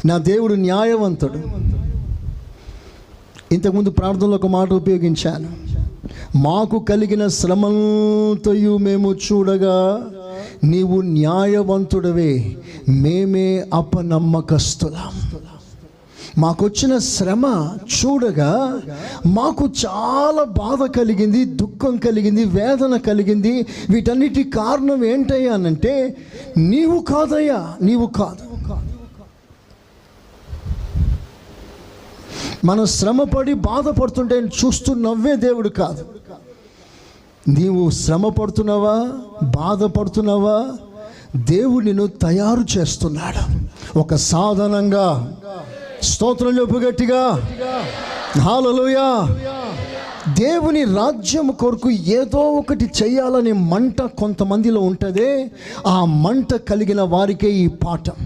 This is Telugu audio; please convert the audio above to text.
నా దేవుడు న్యాయవంతుడు. ఇంతకుముందు ప్రార్థనలో ఒక మాట ఉపయోగించాను. మాకు కలిగిన శ్రమంతయు మేము చూడగా నీవు న్యాయవంతుడవే, మేమే అపనమ్మకస్తులం. మాకొచ్చిన శ్రమ చూడగా మాకు చాలా బాధ కలిగింది, దుఃఖం కలిగింది, వేదన కలిగింది. వీటన్నిటి కారణం ఏంటయ్యా అనంటే నీవు కాదయ్యా, నీవు కాదు. మనం శ్రమపడి బాధపడుతుంటే చూస్తూ నవ్వే దేవుడు కాదు. నీవు శ్రమ పడుతున్నావా, బాధపడుతున్నావా, దేవుడు నిన్ను తయారు చేస్తున్నాడు ఒక సాధనంగా. స్తోత్రం చెప్పు గట్టిగా, హల్లెలూయా. దేవుని రాజ్యం కొరకు ఏదో ఒకటి చేయాలనే మంట కొంతమందిలో ఉంటుందే, ఆ మంట కలిగిన వారికే ఈ పాఠం.